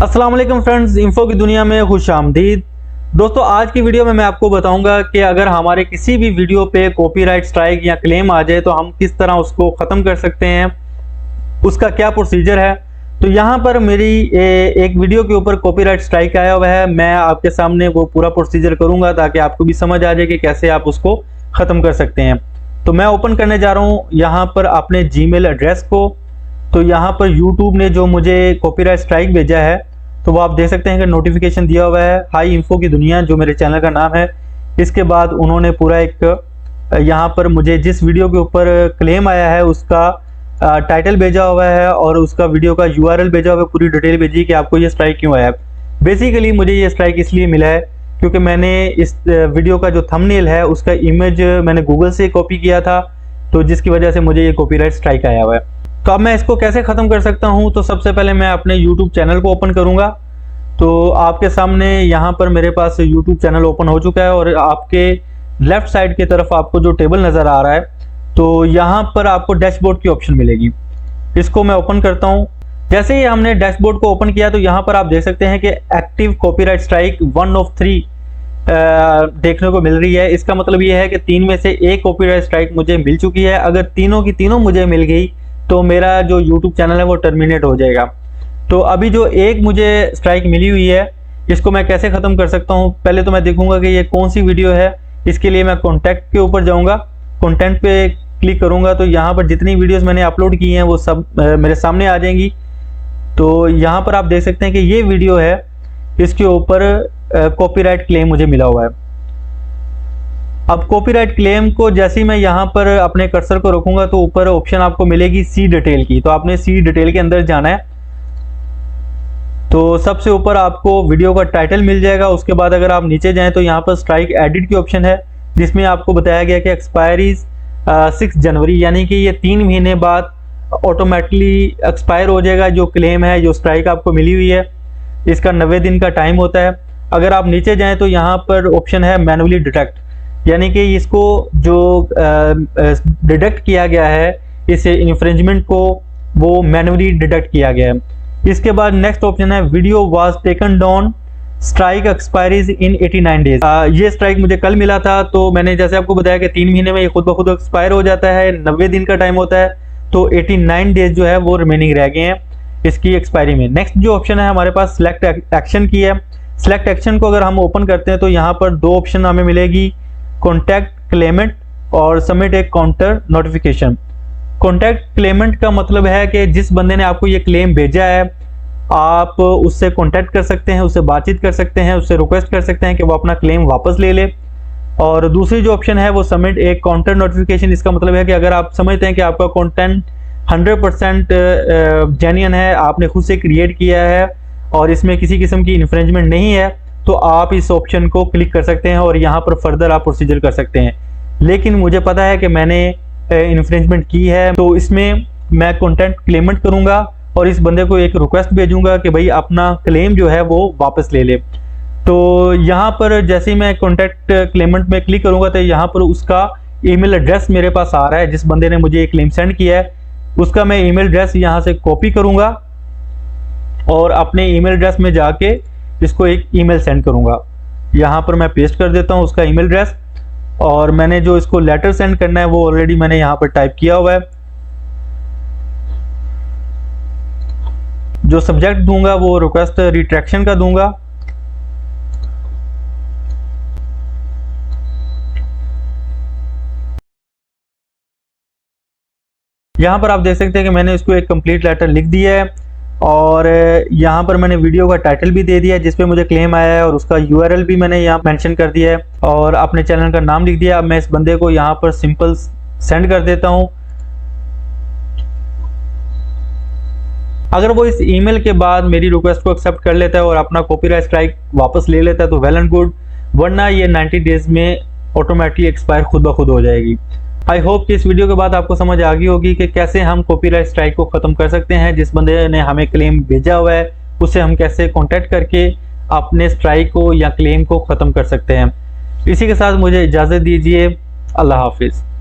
अस्सलाम वालेकुम friends, info की दुनिया में खुश आमदीद। दोस्तों, आज की वीडियो में मैं आपको बताऊंगा कि अगर हमारे किसी भी वीडियो पे कॉपीराइट स्ट्राइक या क्लेम आ जाए तो हम किस तरह उसको ख़त्म कर सकते हैं, उसका क्या प्रोसीजर है। तो यहाँ पर मेरी एक वीडियो के ऊपर कॉपीराइट स्ट्राइक आया हुआ है। मैं आपके सामने वो पूरा प्रोसीजर करूँगा ताकि आपको भी समझ आ जाए कि कैसे आप उसको ख़त्म कर सकते हैं। तो मैं ओपन करने जा रहा हूँ यहाँ पर अपने जीमेल एड्रेस को। तो यहाँ पर यूट्यूब ने जो मुझे कॉपीराइट स्ट्राइक भेजा है तो वो आप देख सकते हैं कि नोटिफिकेशन दिया हुआ है हाई इंफो की दुनिया, जो मेरे चैनल का नाम है। इसके बाद उन्होंने पूरा एक यहाँ पर मुझे जिस वीडियो के ऊपर क्लेम आया है उसका टाइटल भेजा हुआ है और उसका वीडियो का यूआरएल भेजा हुआ है, पूरी डिटेल भेजी कि आपको ये स्ट्राइक क्यों आया है। बेसिकली मुझे ये स्ट्राइक इसलिए मिला है क्योंकि मैंने इस वीडियो का जो थंबनेल है उसका इमेज मैंने गूगल से कॉपी किया था, तो जिसकी वजह से मुझे ये कॉपीराइट स्ट्राइक आया हुआ है। तो अब मैं इसको कैसे ख़त्म कर सकता हूँ, तो सबसे पहले मैं अपने YouTube चैनल को ओपन करूँगा। तो आपके सामने यहाँ पर मेरे पास YouTube चैनल ओपन हो चुका है और आपके लेफ़्ट साइड की तरफ आपको जो टेबल नज़र आ रहा है तो यहाँ पर आपको डैशबोर्ड की ऑप्शन मिलेगी। इसको मैं ओपन करता हूँ। जैसे ही हमने डैशबोर्ड को ओपन किया तो यहाँ पर आप देख सकते हैं कि एक्टिव कॉपीराइट स्ट्राइक 1 of 3 देखने को मिल रही है। इसका मतलब ये है कि 3 में से एक कॉपीराइट स्ट्राइक मुझे मिल चुकी है। अगर तीनों की तीनों मुझे मिल गई तो मेरा जो YouTube चैनल है वो टर्मिनेट हो जाएगा। तो अभी जो एक मुझे स्ट्राइक मिली हुई है इसको मैं कैसे ख़त्म कर सकता हूँ, पहले तो मैं देखूंगा कि ये कौन सी वीडियो है। इसके लिए मैं कॉन्टैक्ट के ऊपर जाऊँगा, कॉन्टेंट पे क्लिक करूँगा तो यहाँ पर जितनी वीडियोस मैंने अपलोड की हैं वो सब मेरे सामने आ जाएंगी। तो यहाँ पर आप देख सकते हैं कि ये वीडियो है, इसके ऊपर कॉपीराइट क्लेम मुझे मिला हुआ है। अब कॉपीराइट क्लेम को जैसे ही मैं यहाँ पर अपने कर्सर को रखूँगा तो ऊपर ऑप्शन आपको मिलेगी सी डिटेल की। तो आपने सी डिटेल के अंदर जाना है। तो सबसे ऊपर आपको वीडियो का टाइटल मिल जाएगा। उसके बाद अगर आप नीचे जाएं तो यहाँ पर स्ट्राइक एडिट की ऑप्शन है, जिसमें आपको बताया गया कि एक्सपायरी 6 जनवरी, यानी कि ये 3 महीने बाद ऑटोमेटिकली एक्सपायर हो जाएगा जो क्लेम है, जो स्ट्राइक आपको मिली हुई है। इसका 90 दिन का टाइम होता है। अगर आप नीचे जाएँ तो यहाँ पर ऑप्शन है मैनुअली डिटेक्ट, यानी कि इसको जो डिटेक्ट किया गया है, इस इन्फ्रिंजमेंट को वो मैनुअली डिटेक्ट किया गया है। इसके बाद नेक्स्ट ऑप्शन है video was taken down, strike expiries in 89 days. ये स्ट्राइक मुझे कल मिला था। तो मैंने जैसे आपको बताया कि 3 महीने में ये खुद ब खुद एक्सपायर हो जाता है, 90 दिन का टाइम होता है। तो 89 डेज जो है वो रिमेनिंग रह गए हैं इसकी एक्सपायरी में। नेक्स्ट जो ऑप्शन है हमारे पास सिलेक्ट एक्शन की है। सिलेक्ट एक्शन को अगर हम ओपन करते हैं तो यहाँ पर 2 ऑप्शन हमें मिलेगी, कॉन्टैक्ट क्लेमेंट और सबमिट एक काउंटर नोटिफिकेशन। कॉन्टैक्ट क्लेमेंट का मतलब है कि जिस बंदे ने आपको ये क्लेम भेजा है आप उससे कॉन्टैक्ट कर सकते हैं, उससे बातचीत कर सकते हैं, उससे रिक्वेस्ट कर सकते हैं कि वो अपना क्लेम वापस ले ले। और दूसरी जो ऑप्शन है वो सबमिट एक काउंटर नोटिफिकेशन। इसका मतलब है कि अगर आप समझते हैं कि आपका कंटेंट 100% जेन्युइन है, आपने खुद से क्रिएट किया है और इसमें किसी किस्म की इन्फ्रिंजमेंट नहीं है, तो आप इस ऑप्शन को क्लिक कर सकते हैं और यहाँ पर फर्दर आप प्रोसीजर कर सकते हैं। लेकिन मुझे पता है कि मैंने इन्फ्रिंजमेंट की है, तो इसमें मैं कंटेंट क्लेमेंट करूँगा और इस बंदे को एक रिक्वेस्ट भेजूंगा कि भाई अपना क्लेम जो है वो वापस ले ले। तो यहाँ पर जैसे ही मैं कॉन्टैक्ट क्लेमेंट में क्लिक करूँगा तो यहाँ पर उसका ईमेल एड्रेस मेरे पास आ रहा है, जिस बंदे ने मुझे ये क्लेम सेंड किया है उसका मैं ईमेल एड्रेस यहाँ से कॉपी करूँगा और अपने ईमेल एड्रेस में जाके इसको एक ईमेल सेंड करूँगा। यहाँ पर मैं पेस्ट कर देता हूँ उसका ईमेल एड्रेस और मैंने जो इसको लेटर सेंड करना है वो ऑलरेडी मैंने यहाँ पर टाइप किया हुआ है। जो सब्जेक्ट दूंगा वो रिक्वेस्ट रिट्रैक्शन का दूंगा। यहाँ पर आप देख सकते हैं कि मैंने इसको एक कंप्लीट लेटर लिख दिया है और यहाँ पर मैंने वीडियो का टाइटल भी दे दिया है जिस पे मुझे क्लेम आया है और उसका यूआरएल भी मैंने यहाँ मेंशन कर दिया है और अपने चैनल का नाम लिख दिया। अब मैं इस बंदे को यहाँ पर सिंपल सेंड कर देता हूँ। अगर वो इस ईमेल के बाद मेरी रिक्वेस्ट को एक्सेप्ट कर लेता है और अपना कॉपीराइट स्ट्राइक वापस ले लेता है तो वेल एंड गुड, वरना ये 90 डेज में ऑटोमेटिकली एक्सपायर खुद ब खुद हो जाएगी। आई होप कि इस वीडियो के बाद आपको समझ आ गई होगी कि कैसे हम कॉपीराइट स्ट्राइक को ख़त्म कर सकते हैं। जिस बंदे ने हमें क्लेम भेजा हुआ है उससे हम कैसे कॉन्टैक्ट करके अपने स्ट्राइक को या क्लेम को ख़त्म कर सकते हैं। इसी के साथ मुझे इजाज़त दीजिए। अल्लाह हाफिज़।